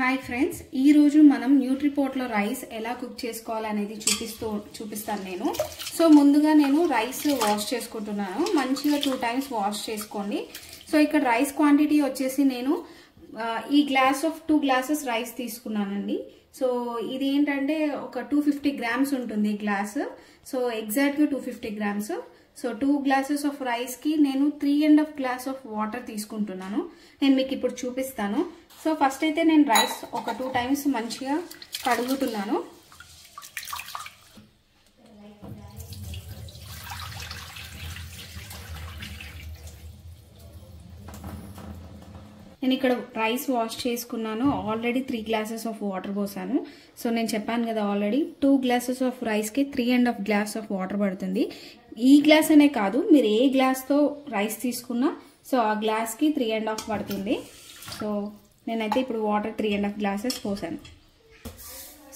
Hi friends, ఈ రోజు మనం న్యూట్రిపోర్ట్ లో రైస్ ఎలా కుక్ చేసుకోవాలనేది చూపిస్తాను నేను. సో ముందుగా నేను రైస్ వాష్ చేసుకుంటున్నాను. మంచిగా 2 టైమ్స్ వాష్ చేసుకోండి. సో ఇక్కడ రైస్ క్వాంటిటీ వచ్చేసి నేను ఈ గ్లాస్ ఆఫ్ 2 గ్లాసెస్ రైస్ తీసుకున్నానండి. సో ఇది ఏంటంటే ఒక 250 గ్రామ్స్ ఉంటుంది ఈ గ్లాస్. సో ఎగ్జాక్ట్ గా 250 grams. So 2 glasses of rice కి నేను 3.5 గ్లాస్ ఆఫ్ వాటర్ తీసుకుంటున్నాను. నేను మీకు ఇప్పుడు చూపిస్తాను. సో ఫస్ట్ అయితే నేను రైస్ ఒక 2 టైమ్స్ మంచిగా కడుగుతున్నాను. నేను ఇక్కడ రైస్ వాష్ చేసుకున్నాను. ఆల్రెడీ 3 గ్లాసెస్ ఆఫ్ వాటర్ పోసాను. సో నేను చెప్పాను కదా, ఆల్రెడీ 2 గ్లాసెస్ ఆఫ్ రైస్ కి 3.5 గ్లాస్ ఆఫ్ వాటర్ పడుతుంది. ఈ గ్లాస్ అనే కాదు, మీరు ఏ గ్లాస్ తో రైస్ తీసుకున్నా సో ఆ గ్లాస్ కి 3.5 పడుతుంది. సో నేనైతే ఇప్పుడు వాటర్ 3.5 గ్లాసెస్ పోసాను.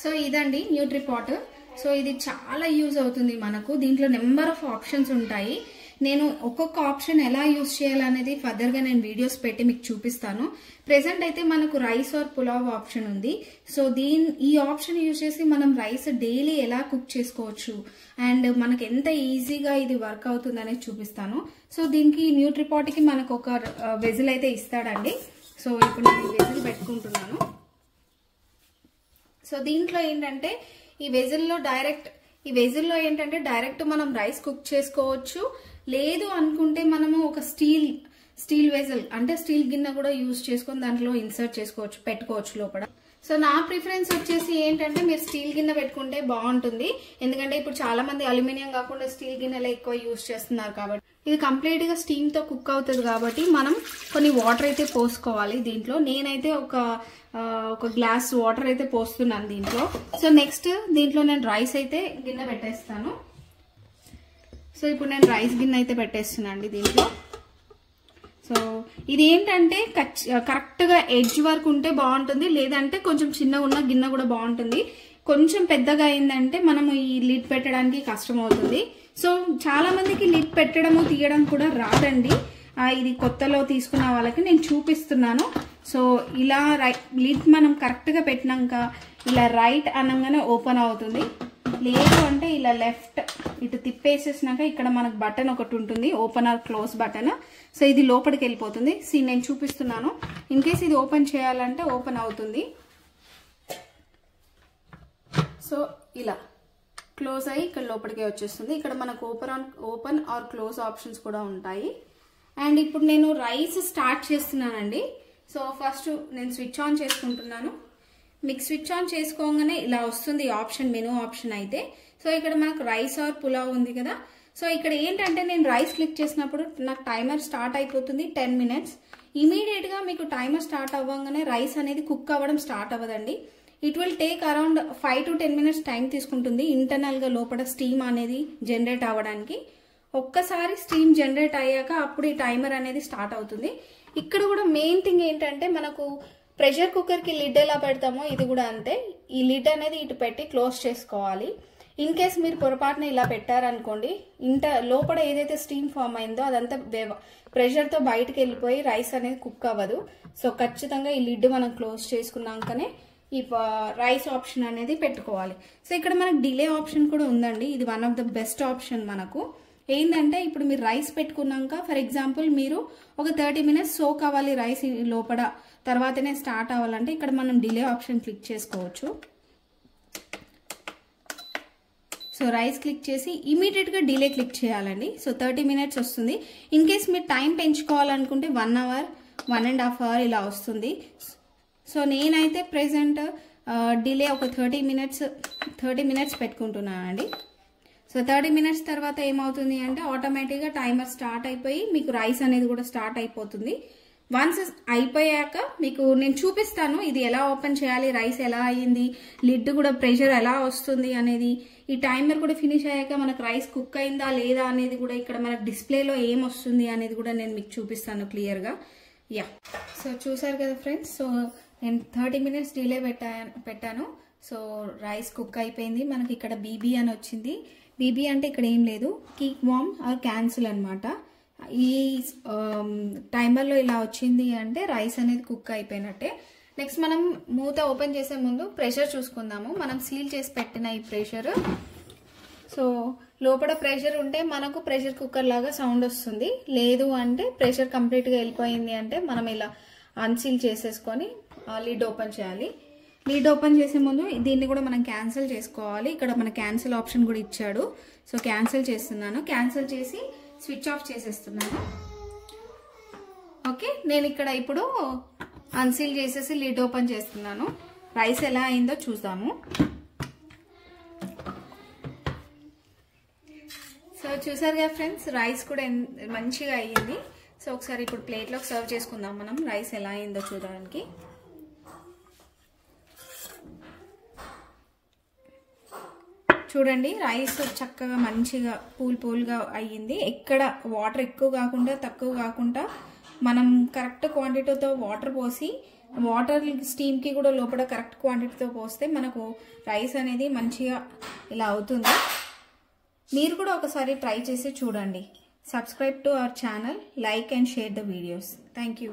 సో ఇదండి న్యూట్రిపాట్. సో ఇది చాలా యూజ్ అవుతుంది మనకు. దీంట్లో నెంబర్ ఆఫ్ ఆప్షన్స్ ఉంటాయి. నేను ఒక్కొక్క ఆప్షన్ ఎలా యూజ్ చేయాలనేది ఫర్దర్ గా నేను వీడియోస్ పెట్టి మీకు చూపిస్తాను. ప్రెసెంట్ అయితే మనకు రైస్ ఆర్ పులావ్ ఆప్షన్ ఉంది. సో ఈ ఆప్షన్ యూజ్ చేసి మనం రైస్ డైలీ ఎలా కుక్ చేసుకోవచ్చు అండ్ మనకు ఎంత ఈజీగా ఇది వర్క్ అవుతుంది అనేది చూపిస్తాను. సో దీనికి న్యూట్రిపాట్ కి మనకు ఒక వెజిల్ అయితే ఇస్తాడండి. సో ఇప్పుడు నేను ఈ వెజిల్ పెట్టుకుంటున్నాను. సో దీంట్లో ఏంటంటే ఈ వెజిల్లో ఏంటంటే డైరెక్ట్ మనం రైస్ కుక్ చేసుకోవచ్చు. లేదు అనుకుంటే మనము ఒక స్టీల్ వెజిల్ అంటే స్టీల్ గిన్నె కూడా యూజ్ చేసుకొని దాంట్లో ఇన్సర్ట్ చేసుకోవచ్చు, పెట్టుకోవచ్చు లోపల. సో నా ప్రిఫరెన్స్ వచ్చేసి ఏంటంటే మీరు స్టీల్ గిన్నె పెట్టుకుంటే బాగుంటుంది. ఎందుకంటే ఇప్పుడు చాలా మంది అల్యూమినియం కాకుండా స్టీల్ గిన్నెలు ఎక్కువ యూజ్ చేస్తున్నారు కాబట్టి ఇది కంప్లీట్ గా స్టీమ్ తో కుక్ అవుతుంది. కాబట్టి మనం కొన్ని వాటర్ అయితే పోసుకోవాలి దీంట్లో. నేనైతే ఒక గ్లాస్ వాటర్ అయితే పోస్తున్నాను దీంట్లో. సో నెక్స్ట్ దీంట్లో నేను రైస్ అయితే గిన్నె పెట్టేస్తాను. సో ఇప్పుడు నేను రైస్ గిన్నె అయితే పెట్టేస్తున్నాను అండి దీంట్లో. సో ఇది ఏంటంటే కరెక్ట్ గా ఎడ్జ్ వరకు ఉంటే బాగుంటుంది, లేదంటే కొంచెం చిన్నగా ఉన్న గిన్నె కూడా బాగుంటుంది. కొంచెం పెద్దగా అయిందంటే మనం ఈ లిడ్ పెట్టడానికి కష్టం అవుతుంది. సో చాలా మందికి లిడ్ పెట్టడము తీయడం కూడా రాదండి. ఇది కొత్తలో తీసుకున్న వాళ్ళకి నేను చూపిస్తున్నాను. సో ఇలా లిడ్ మనం కరెక్ట్ గా పెట్టినాక ఇలా రైట్ అనగానే ఓపెన్ అవుతుంది. లేదు అంటే ఇలా లెఫ్ట్ ఇటు తిప్పేసేసినాక ఇక్కడ మనకు బటన్ ఒకటి ఉంటుంది, open or close button. So ఇది లోపలికి వెళ్ళిపోతుంది. నేను చూపిస్తున్నాను. ఇన్ కేస్ ఇది ఓపెన్ చేయాలంటే ఓపెన్ అవుతుంది. సో ఇలా క్లోజ్ అయ్యి ఇక్కడ లోపలికి వచ్చేస్తుంది. ఇక్కడ మనకు ఓపెన్ ఆర్ క్లోజ్ ఆప్షన్స్ కూడా ఉంటాయి. అండ్ ఇప్పుడు నేను రైస్ స్టార్ట్ చేస్తున్నానండి. సో ఫస్ట్ నేను స్విచ్ ఆన్ చేసుకుంటున్నాను. మీకు స్విచ్ ఆన్ చేసుకోగానే ఇలా వస్తుంది ఆప్షన్, మెనూ ఆప్షన్ అయితే. సో ఇక్కడ మనకు రైస్ ఆర్ పులావ్ ఉంది కదా. సో ఇక్కడ ఏంటంటే నేను రైస్ క్లిక్ చేసినప్పుడు నాకు టైమర్ స్టార్ట్ అయిపోతుంది 10 మినిట్స్. ఇమీడియట్ గా మీకు టైమర్ స్టార్ట్ అవ్వగానే రైస్ అనేది కుక్ అవ్వడం స్టార్ట్ అవ్వదండి. It will take around 5 to 10 minutes time తీసుకుంటుంది ఇంటర్నల్ గా లోపల స్టీమ్ అనేది జనరేట్ అవ్వడానికి. ఒక్కసారి స్టీమ్ జనరేట్ అయ్యాక అప్పుడు ఈ టైమర్ అనేది స్టార్ట్ అవుతుంది. ఇక్కడ కూడా మెయిన్ థింగ్ ఏంటంటే మనకు ప్రెషర్ కుక్కర్ కి లిడ్ ఎలా పెడతామో ఇది కూడా అంతే. ఈ లిడ్ అనేది ఇటు పెట్టి క్లోజ్ చేసుకోవాలి. ఇన్ కేస్ మీరు పొరపాటున ఇలా పెట్టారనుకోండి, లోపల ఏదైతే స్టీమ్ ఫామ్ అయిందో అదంతా ప్రెషర్ తో బయటకు వెళ్ళిపోయి రైస్ అనేది కుక్ అవ్వదు. సో ఖచ్చితంగా ఈ లిడ్ మనం క్లోజ్ చేసుకున్నాకనే ఈ రైస్ ఆప్షన్ అనేది పెట్టుకోవాలి. సో ఇక్కడ మనకు డిలే ఆప్షన్ కూడా ఉందండి. ఇది one of the best option మనకు. ఏంటంటే ఇప్పుడు మీరు రైస్ పెట్టుకున్నాక ఫర్ ఎగ్జాంపుల్ మీరు ఒక 30 మినిట్స్ సోక్ అవ్వాలి రైస్ లోపల, తర్వాతనే స్టార్ట్ అవ్వాలంటే ఇక్కడ మనం డిలే ఆప్షన్ క్లిక్ చేసుకోవచ్చు. సో రైస్ క్లిక్ చేసి ఇమీడియట్ గా డిలే క్లిక్ చేయాలండి. సో 30 మినిట్స్ వస్తుంది. ఇన్ కేస్ మీరు టైం పెంచుకోవాలనుకుంటే 1 అవర్ 1.5 అవర్ ఇలా వస్తుంది. సో నేనైతే ప్రెసెంట్ డిలే ఒక 30 మినిట్స్ పెట్టుకుంటున్నానండి. సో 30 మినిట్స్ తర్వాత ఏమవుతుంది అంటే ఆటోమేటిక్గా టైమర్ స్టార్ట్ అయిపోయి మీకు రైస్ అనేది కూడా స్టార్ట్ అయిపోతుంది. వన్స్ అయిపోయాక మీకు నేను చూపిస్తాను ఇది ఎలా ఓపెన్ చేయాలి, రైస్ ఎలా అయ్యింది, లిడ్ కూడా ప్రెషర్ ఎలా వస్తుంది అనేది. ఈ టైమర్ కూడా ఫినిష్ అయ్యాక మనకు రైస్ కుక్ అయిందా లేదా అనేది కూడా ఇక్కడ మనకు డిస్ప్లేలో ఏం వస్తుంది అనేది కూడా నేను మీకు చూపిస్తాను క్లియర్ గా. యా, సో చూసారు కదా ఫ్రెండ్స్. సో నేను 30 మినిట్స్ డిలే పెట్టాను. సో రైస్ కుక్ అయిపోయింది. మనకి ఇక్కడ బీబీ అని వచ్చింది. బీబీ అంటే ఇక్కడ ఏం లేదు, కీప్ వార్మ్ ఆర్ క్యాన్సిల్ అనమాట. ఈ టైమర్లో ఇలా వచ్చింది అంటే రైస్ అనేది కుక్ అయిపోయినట్టే. నెక్స్ట్ మనం మూత ఓపెన్ చేసే ముందు ప్రెషర్ చూసుకుందాము. మనం సీల్ చేసి పెట్టిన ఈ ప్రెషర్, సో లోపల ప్రెషర్ ఉంటే మనకు ప్రెషర్ కుక్కర్ లాగా సౌండ్ వస్తుంది. లేదు అంటే ప్రెషర్ కంప్లీట్గా వెళ్ళిపోయింది అంటే మనం ఇలా అన్సీల్ చేసేసుకొని లిడ్ ఓపెన్ చేయాలి. లిడ్ ఓపెన్ చేసే ముందు దీన్ని కూడా మనం క్యాన్సిల్ చేసుకోవాలి. ఇక్కడ మన క్యాన్సిల్ ఆప్షన్ కూడా ఇచ్చాడు. సో క్యాన్సిల్ చేస్తున్నాను. క్యాన్సిల్ చేసి స్విచ్ ఆఫ్ చేసేస్తున్నాను. ఓకే, నేను ఇక్కడ ఇప్పుడు అన్సీల్ చేసేసి లిడ్ ఓపెన్ చేస్తున్నాను. రైస్ ఎలా అయిందో చూద్దాము. సో చూసారుగా ఫ్రెండ్స్, రైస్ కూడా మంచిగా అయ్యింది. సో ఒకసారి ఇప్పుడు ప్లేట్లోకి సర్వ్ చేసుకుందాం మనం, రైస్ ఎలా అయిందో చూడడానికి. చూడండి, రైస్ చక్కగా మంచిగా పూల్గా అయ్యింది. ఎక్కడ వాటర్ ఎక్కువ కాకుండా తక్కువ కాకుండా మనం కరెక్ట్ క్వాంటిటీతో వాటర్ పోసి, వాటర్ స్టీమ్కి కూడా లోపల కరెక్ట్ క్వాంటిటీతో పోస్తే మనకు రైస్ అనేది మంచిగా ఇలా అవుతుంది. మీరు కూడా ఒకసారి ట్రై చేసి చూడండి. Subscribe to our channel, like and share the videos. Thank you.